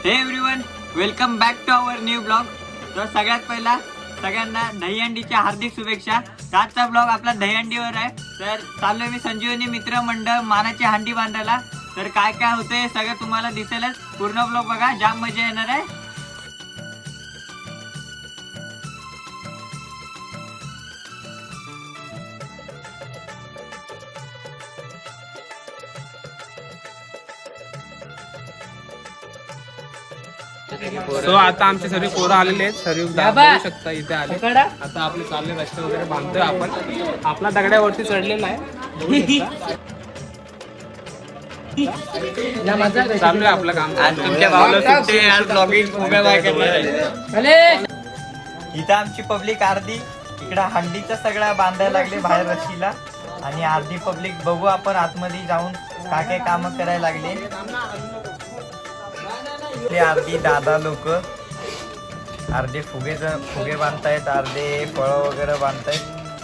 हे everyone, welcome back to our new blog. तर सगळ्यात पहिला सगळ्यांना दहीहंडीच्या हार्दिक शुभेच्छा. आजचा ब्लॉग आपला दहीहंडीवर आहे. तर चाललोय मी संजीवनी मित्र मंडळ मानाची हंडी बांधायला. तर काय काय होतंय सगळं तुम्हाला दिसेलच. पूर्ण ब्लॉग बघा, जाम मजा येणार आहे. सो आता आमचे सर्व पोरं आलेले आहेत. सर्व बघू शकता इथे आले. आता आपले चालले रस्ते वगैरे बांधतोय आपण. आपला दगड्यावरती चढलेला आहे. चालू आहे आपलं काम. आणि तुमच्या भावाला सुट्टी आहे आज ब्लॉगिंग उभ्या बाय करणार आहे. इथं आमची पब्लिक अर्धी इकडं हंडीचं सगळं बांधायला लागले बाहेर रशीला. आणि अर्धी पब्लिक बघू आपण आतमध्ये जाऊन काय काय कामं करायला लागले. अर्धी दादा लोक अर्धे फुगे बांधतायत, अर्धे फळं वगैरे बांधतायत.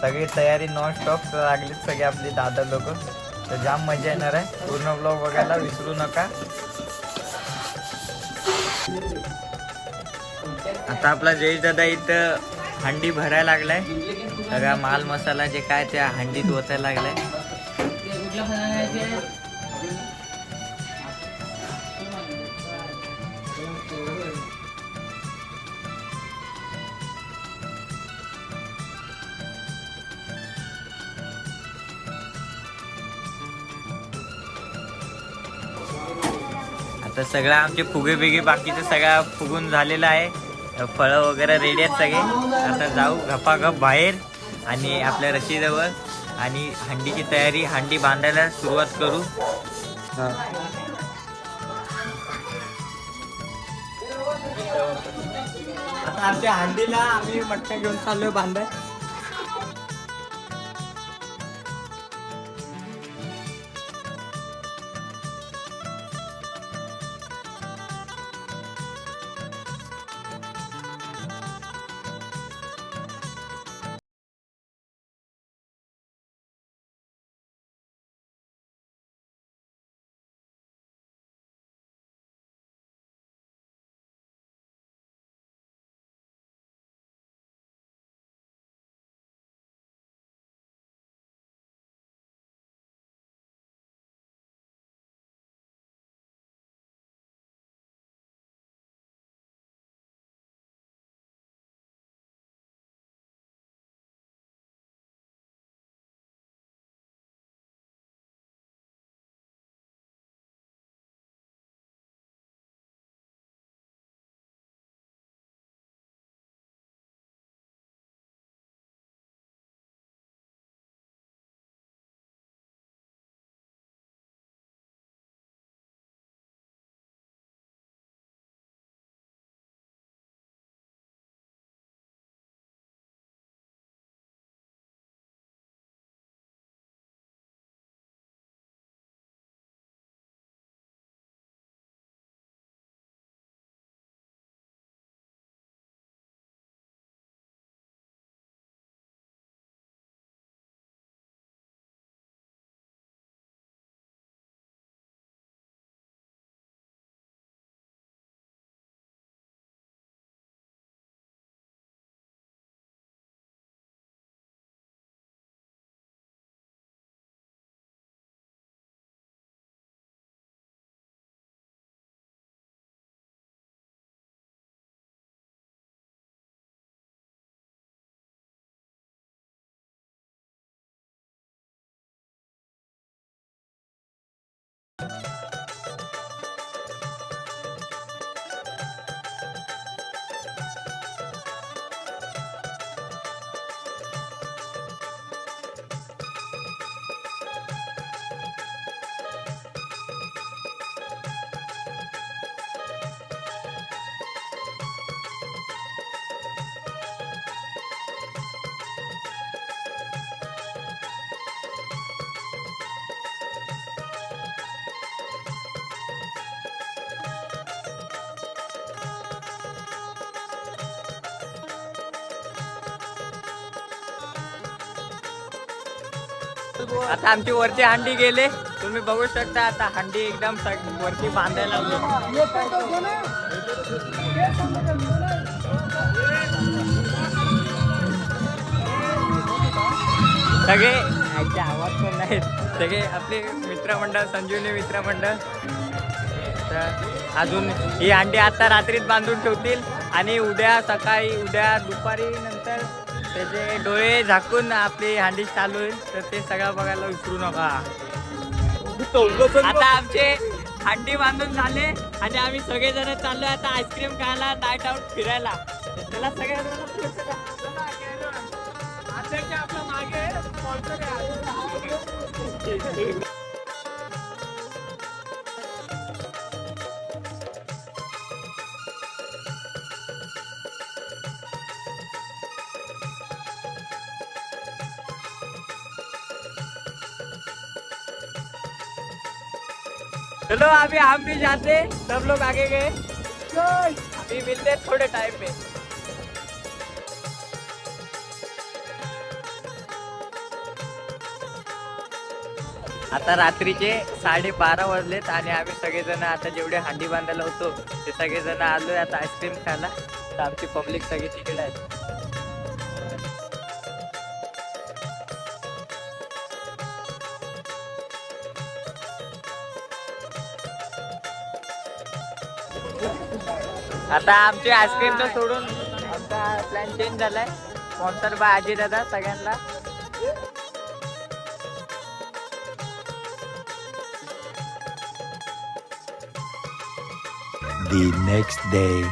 सगळी तयारी नॉन स्टॉप लागलीत सगळे आपले दादा लोक. तर जाम मजा येणार आहे. पूर्ण ब्लॉग बघायला विसरू नका. आता आपला जय दादा इथं हंडी भरायला लागलाय. सगळा माल मसाला जे काय त्या हंडीत ओतायला लागलाय. आता सगळं आमचे फुगे बिगे बाकीचं सगळं फुगून झालेलं आहे. फळं वगैरे रेडी आहेत सगळे. आता जाऊ गपागप बाहेर आणि आपल्या रशीजवळ आणि हंडीची तयारी, हंडी बांधायला सुरुवात करू. आता आमच्या हंडीला आम्ही मटका घेऊन चाललोय बांधाय. आता आमची वरची हंडी गेले, तुम्ही बघू शकता. आता हंडी एकदम वरती बांधायला लागली. सगळे याचे आवाज पण नाहीत, सगळे आपले मित्रमंडळ, संजीवनी मित्रमंडळ. तर अजून ही हंडी आता रात्रीत बांधून ठेवतील आणि उद्या सकाळी, उद्या दुपारी नंतर त्याचे डोळे झाकून आपली हंडी चालू होईल. तर ते सगळं बघायला विसरू नका. आता आमचे हंडी बांधून झाले आणि आम्ही सगळेजण चाललोय आता आईस्क्रीम खायला, नाईट आउट फिरायला. त्याला आपल्या मागे स्पॉन्सर आहे. चलो अभी हम भी जाते, सब लोग आगे गए, अभी मिलते थोड़े टाइम में. आता रात्रीचे 12:30 वाजलेत आणि आम्ही सगळेजण आता जेवढे हंडी बांधायला होतो ते सगळेजण आलोय आता आईस्क्रीम खायला. तर आमची पब्लिक सगळी तिकडे आहे. आता आमचे आईस्क्रीमचं सोडून आमचा प्लॅन चेंज झालाय. स्पॉन्सर बाय अजय दादा सगळ्यांना. The next day.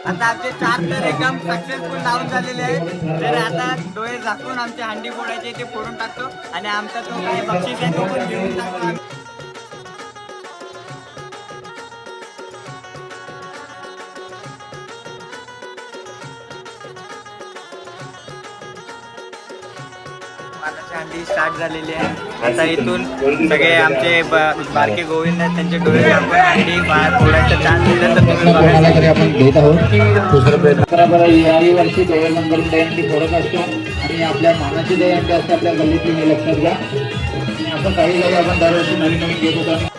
आता आमचे 4 तर एकदम सक्सेसफुल लावून झालेले आहेत. तर आता डोळे झाकून आमची हंडी फोडायची ते फोडून टाकतो आणि आमचा तो काय बक्षीस आहे तो पण घेऊन टाकतो. मानाची हंडी स्टार्ट झालेली आहे. आता इथून सगळे आमचे बारके गोविंद आहेत, त्यांचे डोळे झाकून हंडी बाहेर फोडायचा चान्स दिला तर तुम्ही बघा. आपण घेत आहोत दुसरं प्रयत्न. याही वर्षी 2 नंबर दहीहंडी फोडत असतो आणि आपल्या मानाची दहीहंडी असते आपल्या गल्लीतली, हे लक्षात घ्या. आणि असं काही काही आपण दरवर्षी नवीन नवीन घेत होतो.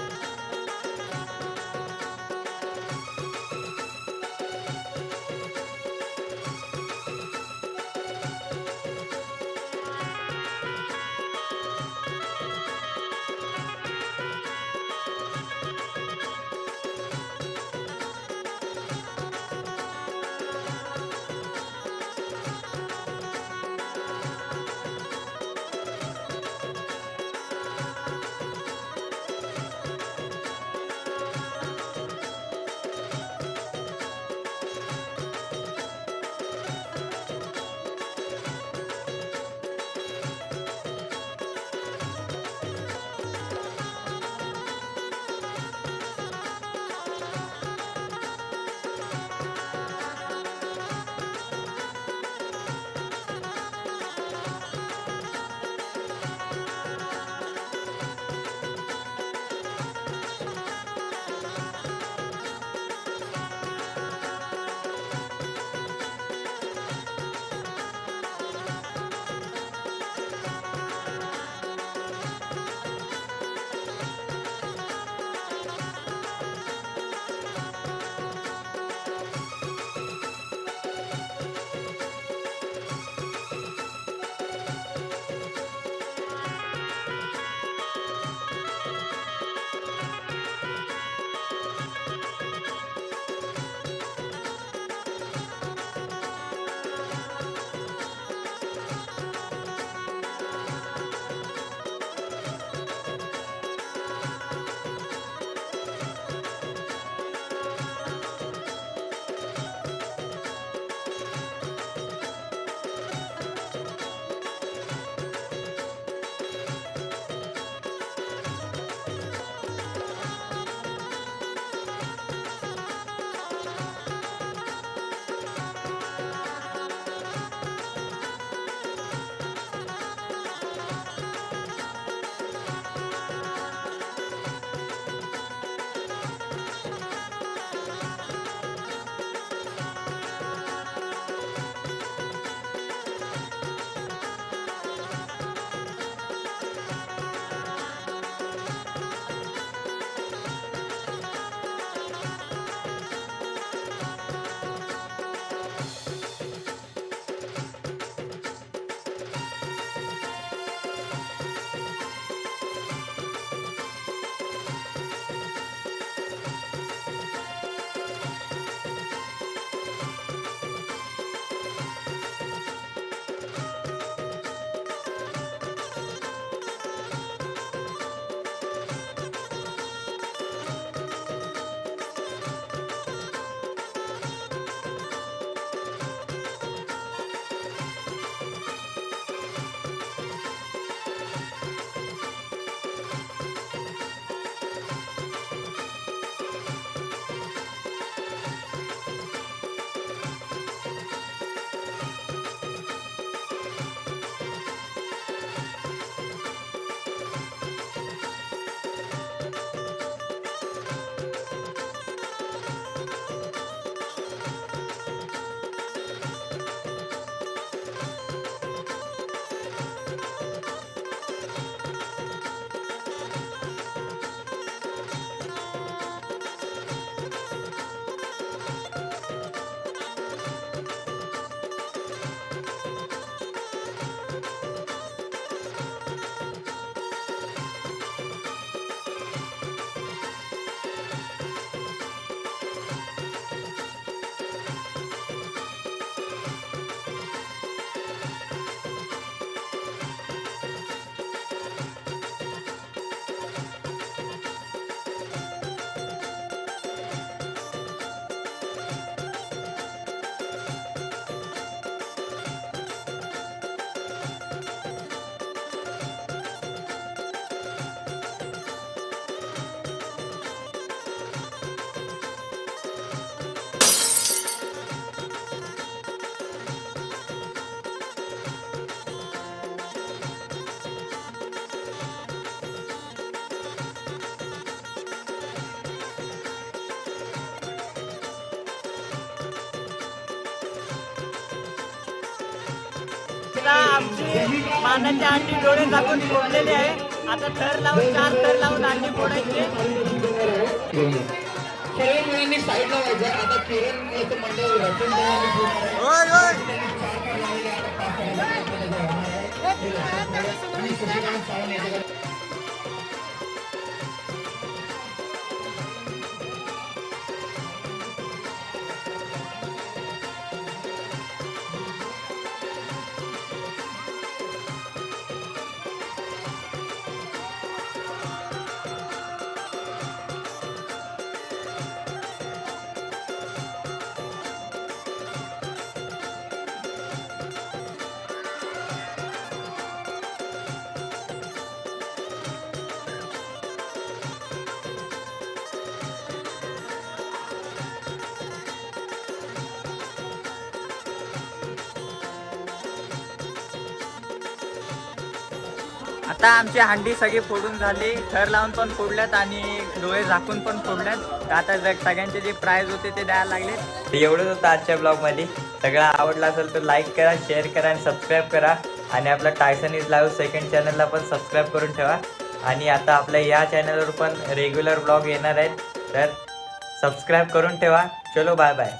आता आमची मानाची अंडी डोळे झाकून फोडलेली आहे. आता थर लावून 4 थर लावून अंडी फोडायची. सर्व मुलांनी साईडला व्हायचं. आता किरण याचं मंडळ रचून आता आमची हंडी सगळी फोडून झाली. थर लावून पण फोडल्यात आणि डोळे झाकून पण फोडल्यात. तर आता सगळ्यांचे जे प्राइज होते ते द्यायला लागले. एवढंच होतं आजच्या ब्लॉगमध्ये. सगळं आवडला असेल तर लाईक करा, शेअर करा आणि सबस्क्राईब करा. आणि आपला टायसन इज लाईव्ह सेकंड चॅनलला पण सबस्क्राईब करून ठेवा. आणि आता आपल्या या चॅनलवर पण रेग्युलर ब्लॉग येणार आहेत, तर सबस्क्राईब करून ठेवा. चलो बाय बाय.